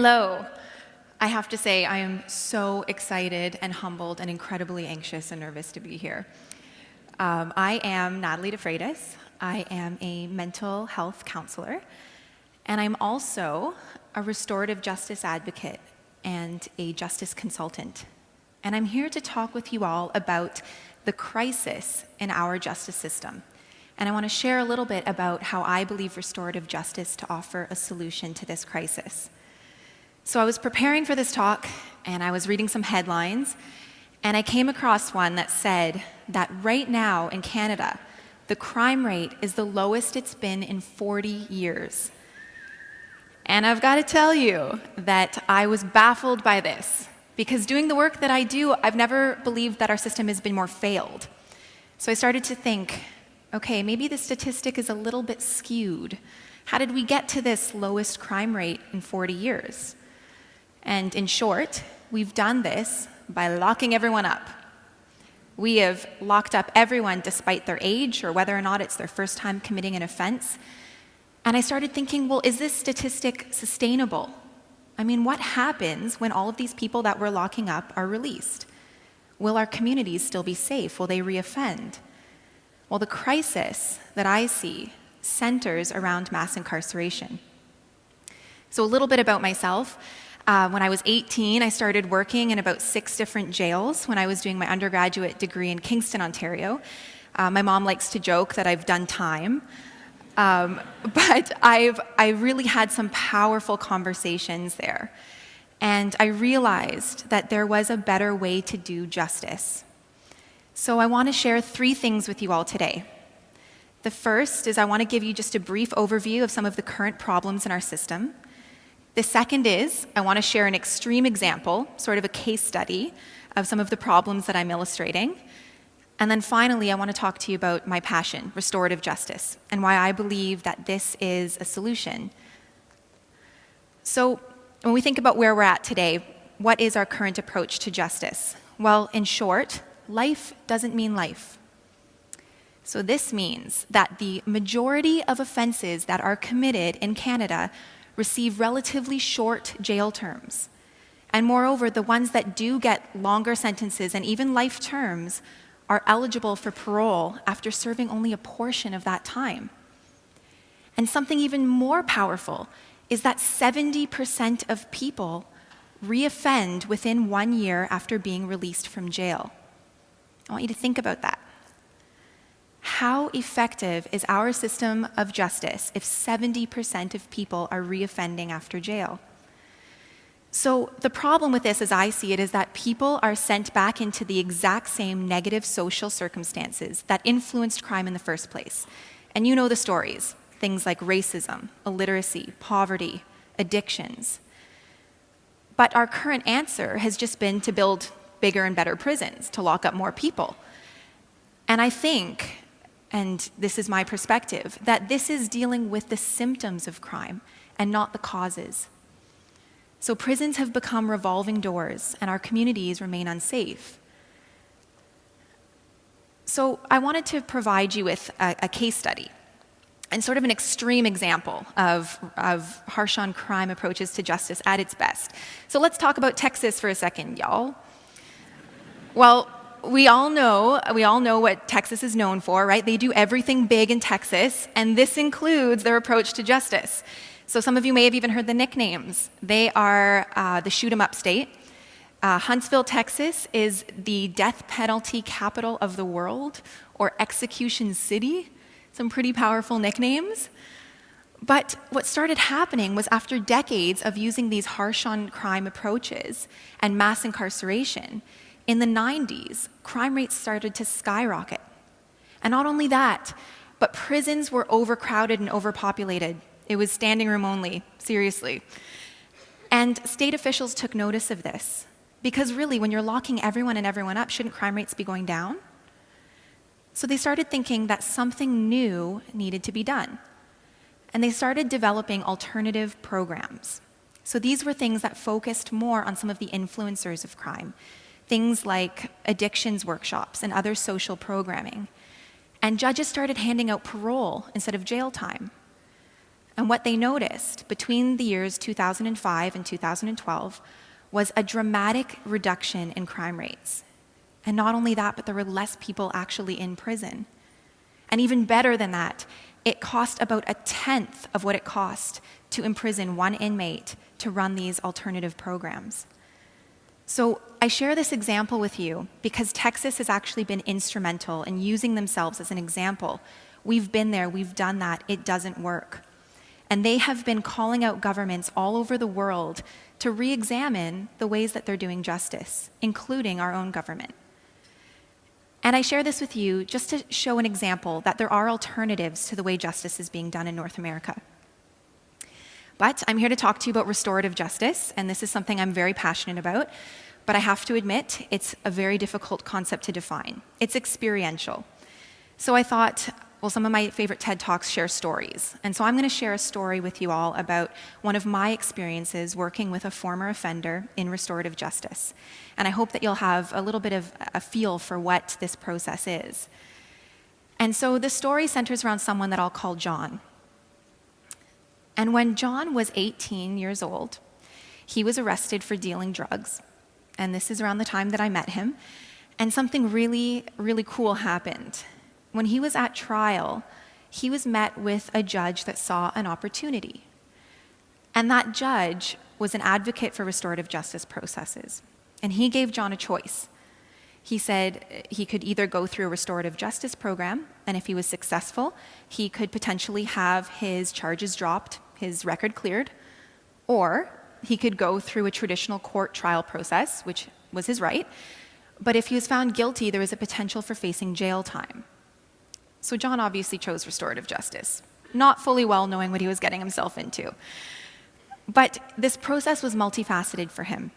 Hello. I have to say I am so excited and humbled and incredibly anxious and nervous to be here. I am Natalie DeFreitas. I am a mental health counselor, and I'm also a restorative justice advocate and a justice consultant. And I'm here to talk with you all about the crisis in our justice system. And I want to share a little bit about how I believe restorative justice to offer a solution to this crisis. So I was preparing for this talk, and I was reading some headlines, and I came across one that said that right now in Canada, the crime rate is the lowest it's been in 40 years. And I've got to tell you that I was baffled by this, because doing the work that I do, I've never believed that our system has been more failed. So I started to think, okay, maybe the statistic is a little bit skewed. How did we get to this lowest crime rate in 40 years? And in short, we've done this by locking everyone up. We have locked up everyone despite their age or whether or not it's their first time committing an offense. And I started thinking, well, is this statistic sustainable? I mean, what happens when all of these people that we're locking up are released? Will our communities still be safe? Will they reoffend? Well, the crisis that I see centers around mass incarceration. So a little bit about myself. When I was 18, I started working in about 6 different jails when I was doing my undergraduate degree in Kingston, Ontario. My mom likes to joke that I've done time, but I really had some powerful conversations there. And I realized that there was a better way to do justice. So I want to share 3 things with you all today. The first is I want to give you just a brief overview of some of the current problems in our system. The second is, I want to share an extreme example, sort of a case study, of some of the problems that I'm illustrating. And then finally, I want to talk to you about my passion, restorative justice, and why I believe that this is a solution. So, when we think about where we're at today, what is our current approach to justice? Well, in short, life doesn't mean life. So this means that the majority of offenses that are committed in Canada receive relatively short jail terms. And moreover, the ones that do get longer sentences and even life terms are eligible for parole after serving only a portion of that time. And something even more powerful is that 70% of people reoffend within 1 year after being released from jail. I want you to think about that. How effective is our system of justice if 70% of people are reoffending after jail? So the problem with this, as I see it, is that people are sent back into the exact same negative social circumstances that influenced crime in the first place. And you know the stories, things like racism, illiteracy, poverty, addictions. But our current answer has just been to build bigger and better prisons, to lock up more people. And I think, and this is my perspective, that this is dealing with the symptoms of crime and not the causes. So prisons have become revolving doors and our communities remain unsafe. So I wanted to provide you with a case study and sort of an extreme example of harsh on crime approaches to justice at its best. So let's talk about Texas for a second, y'all. Well, we all know what Texas is known for, right? They do everything big in Texas, and this includes their approach to justice. So some of you may have even heard the nicknames. They are the shoot-'em-up state. Huntsville, Texas is the death penalty capital of the world, or execution city. Some pretty powerful nicknames. But what started happening was after decades of using these harsh on crime approaches and mass incarceration, in the 90s, crime rates started to skyrocket. And not only that, but prisons were overcrowded and overpopulated. It was standing room only, seriously. And state officials took notice of this. Because really, when you're locking everyone and everyone up, shouldn't crime rates be going down? So they started thinking that something new needed to be done. And they started developing alternative programs. So these were things that focused more on some of the influencers of crime. Things like addictions workshops and other social programming. And judges started handing out parole instead of jail time. And what they noticed between the years 2005 and 2012 was a dramatic reduction in crime rates. And not only that, but there were less people actually in prison. And even better than that, it cost about a tenth of what it cost to imprison one inmate to run these alternative programs. So I share this example with you because Texas has actually been instrumental in using themselves as an example. We've been there, we've done that, it doesn't work. And they have been calling out governments all over the world to re-examine the ways that they're doing justice, including our own government. And I share this with you just to show an example that there are alternatives to the way justice is being done in North America. But I'm here to talk to you about restorative justice, and this is something I'm very passionate about, but I have to admit, it's a very difficult concept to define. It's experiential. So I thought, well, some of my favorite TED Talks share stories, and so I'm going to share a story with you all about one of my experiences working with a former offender in restorative justice. And I hope that you'll have a little bit of a feel for what this process is. And so the story centers around someone that I'll call John. And when John was 18 years old, he was arrested for dealing drugs. And this is around the time that I met him. And something really, really cool happened. When he was at trial, he was met with a judge that saw an opportunity. And that judge was an advocate for restorative justice processes. And he gave John a choice. He said he could either go through a restorative justice program, and if he was successful, he could potentially have his charges dropped, his record cleared, or he could go through a traditional court trial process, which was his right, but if he was found guilty, there was a potential for facing jail time. So John obviously chose restorative justice, not fully well knowing what he was getting himself into. But this process was multifaceted for him.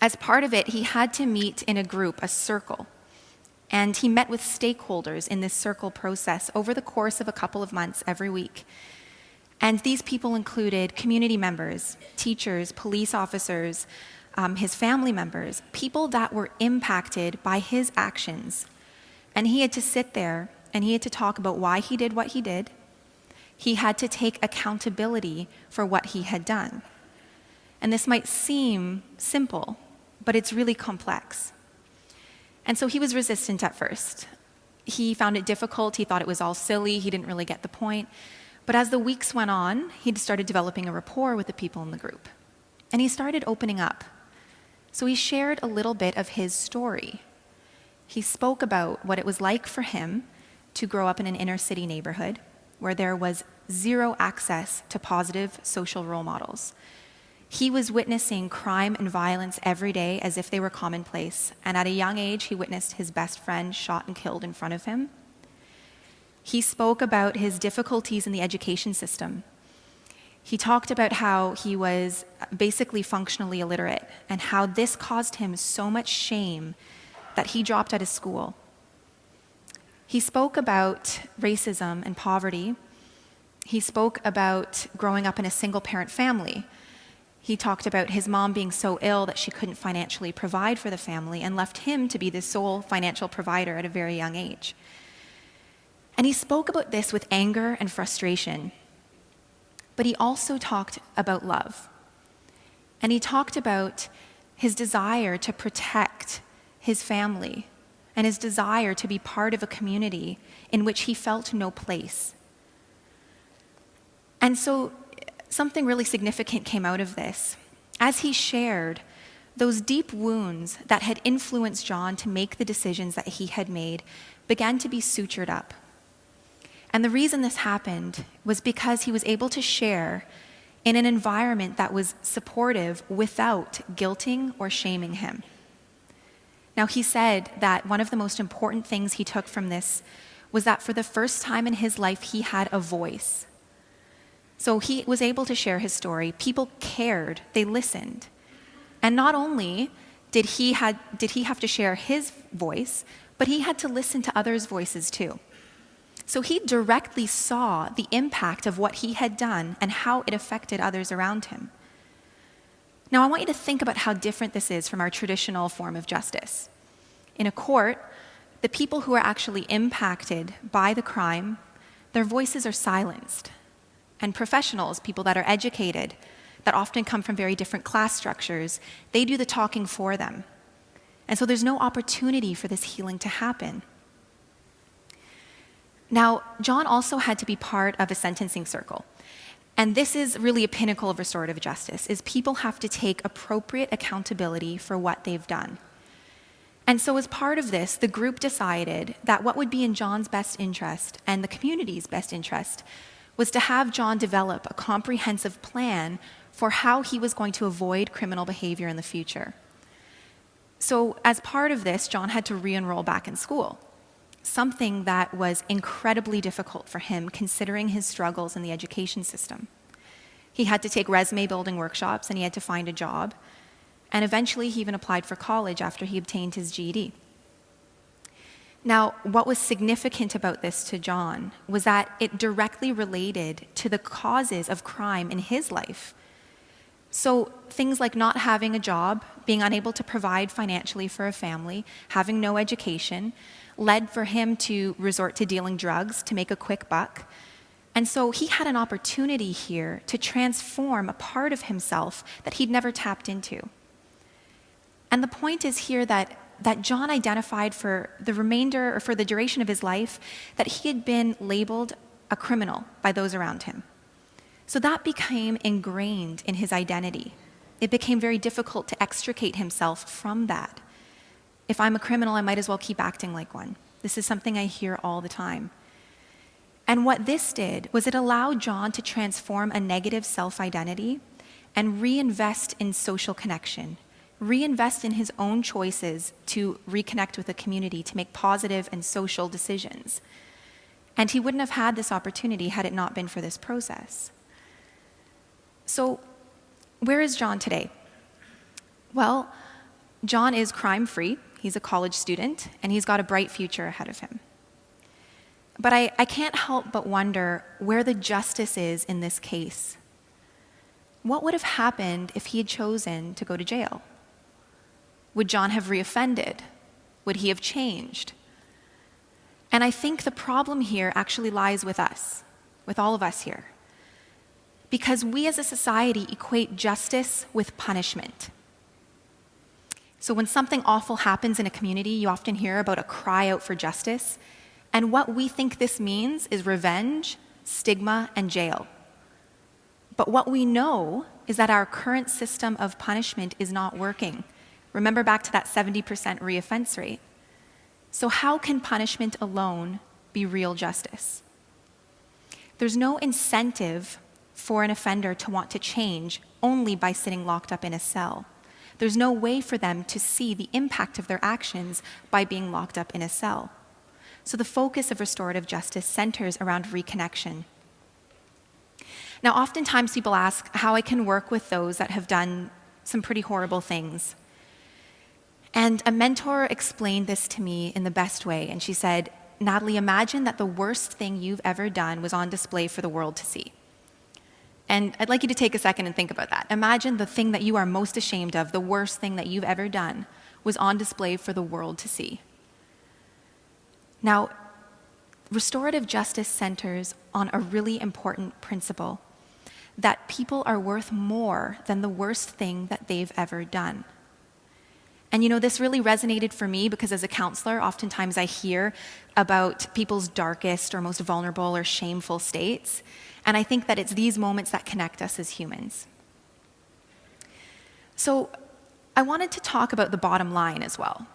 As part of it, he had to meet in a group, a circle, and he met with stakeholders in this circle process over the course of a couple of months every week. And these people included community members, teachers, police officers, his family members, people that were impacted by his actions. And he had to sit there and he had to talk about why he did what he did. He had to take accountability for what he had done. And this might seem simple, but it's really complex. And so he was resistant at first. He found it difficult, he thought it was all silly, he didn't really get the point. But as the weeks went on, he started developing a rapport with the people in the group. And he started opening up. So he shared a little bit of his story. He spoke about what it was like for him to grow up in an inner city neighborhood where there was zero access to positive social role models. He was witnessing crime and violence every day as if they were commonplace. And at a young age, he witnessed his best friend shot and killed in front of him. He spoke about his difficulties in the education system. He talked about how he was basically functionally illiterate and how this caused him so much shame that he dropped out of school. He spoke about racism and poverty. He spoke about growing up in a single-parent family. He talked about his mom being so ill that she couldn't financially provide for the family and left him to be the sole financial provider at a very young age. And he spoke about this with anger and frustration. But he also talked about love. And he talked about his desire to protect his family and his desire to be part of a community in which he felt no place. And so something really significant came out of this. As he shared, those deep wounds that had influenced John to make the decisions that he had made began to be sutured up. And the reason this happened was because he was able to share in an environment that was supportive without guilting or shaming him. Now, he said that one of the most important things he took from this was that for the first time in his life, he had a voice. So he was able to share his story. People cared, they listened. And not only did he have to share his voice, but he had to listen to others' voices too. So he directly saw the impact of what he had done and how it affected others around him. Now, I want you to think about how different this is from our traditional form of justice. In a court, the people who are actually impacted by the crime, their voices are silenced. and professionals, people that are educated, that often come from very different class structures, they do the talking for them. And so there's no opportunity for this healing to happen. Now, John also had to be part of a sentencing circle. And this is really a pinnacle of restorative justice, is people have to take appropriate accountability for what they've done. And so as part of this, the group decided that what would be in John's best interest and the community's best interest was to have John develop a comprehensive plan for how he was going to avoid criminal behavior in the future. So as part of this, John had to re-enroll back in school, something that was incredibly difficult for him considering his struggles in the education system. He had to take resume building workshops and he had to find a job. And eventually he even applied for college after he obtained his GED. Now, what was significant about this to John was that it directly related to the causes of crime in his life. So things like not having a job, being unable to provide financially for a family, having no education, led for him to resort to dealing drugs to make a quick buck. And so he had an opportunity here to transform a part of himself that he'd never tapped into. And the point is here that John identified for the remainder or for the duration of his life that he had been labeled a criminal by those around him. So that became ingrained in his identity. It became very difficult to extricate himself from that. If I'm a criminal, I might as well keep acting like one. This is something I hear all the time. And what this did was it allowed John to transform a negative self-identity and reinvest in social connection, reinvest in his own choices to reconnect with the community, to make positive and social decisions. And he wouldn't have had this opportunity had it not been for this process. So, where is John today? Well, John is crime-free, he's a college student, and he's got a bright future ahead of him. But I can't help but wonder where the justice is in this case. What would have happened if he had chosen to go to jail? Would John have reoffended? Would he have changed? And I think the problem here actually lies with us, with all of us here. Because we as a society equate justice with punishment. So when something awful happens in a community, you often hear about a cry out for justice. And what we think this means is revenge, stigma, and jail. But what we know is that our current system of punishment is not working. Remember back to that 70% reoffense rate. So how can punishment alone be real justice? There's no incentive for an offender to want to change only by sitting locked up in a cell. There's no way for them to see the impact of their actions by being locked up in a cell. So the focus of restorative justice centers around reconnection. Now, oftentimes people ask how I can work with those that have done some pretty horrible things. And a mentor explained this to me in the best way, and she said, Natalie, imagine that the worst thing you've ever done was on display for the world to see. And I'd like you to take a second and think about that. Imagine the thing that you are most ashamed of, the worst thing that you've ever done, was on display for the world to see. Now, restorative justice centers on a really important principle, that people are worth more than the worst thing that they've ever done. And you know, this really resonated for me because as a counselor, oftentimes I hear about people's darkest or most vulnerable or shameful states. And I think that it's these moments that connect us as humans. So I wanted to talk about the bottom line as well.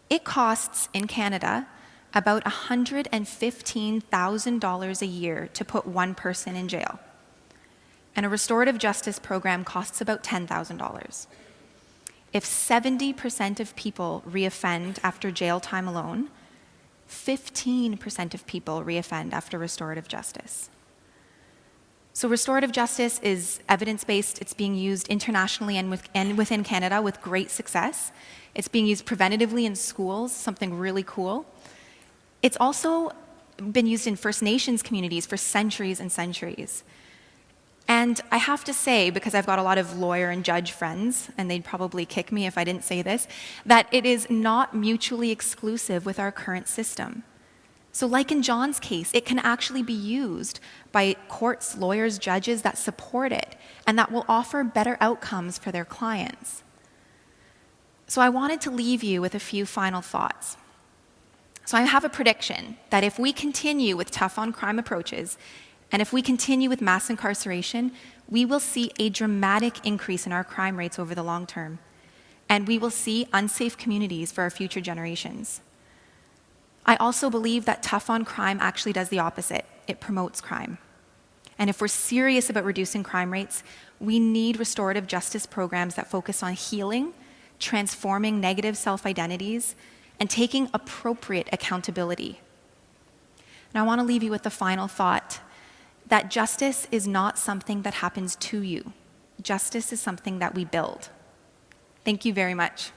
It costs in Canada about $115,000 a year to put one person in jail. And a restorative justice program costs about $10,000. If 70% of people reoffend after jail time alone, 15% of people reoffend after restorative justice. So restorative justice is evidence-based. It's being used internationally and within Canada with great success. It's being used preventatively in schools, something really cool. It's also been used in First Nations communities for centuries and centuries. And I have to say, because I've got a lot of lawyer and judge friends, and they'd probably kick me if I didn't say this, that it is not mutually exclusive with our current system. So like in John's case, it can actually be used by courts, lawyers, judges that support it and that will offer better outcomes for their clients. So I wanted to leave you with a few final thoughts. So I have a prediction that if we continue with tough on crime approaches, and if we continue with mass incarceration, we will see a dramatic increase in our crime rates over the long term. And we will see unsafe communities for our future generations. I also believe that tough on crime actually does the opposite. It promotes crime. And if we're serious about reducing crime rates, we need restorative justice programs that focus on healing, transforming negative self-identities, and taking appropriate accountability. And I want to leave you with the final thought that justice is not something that happens to you. Justice is something that we build. Thank you very much.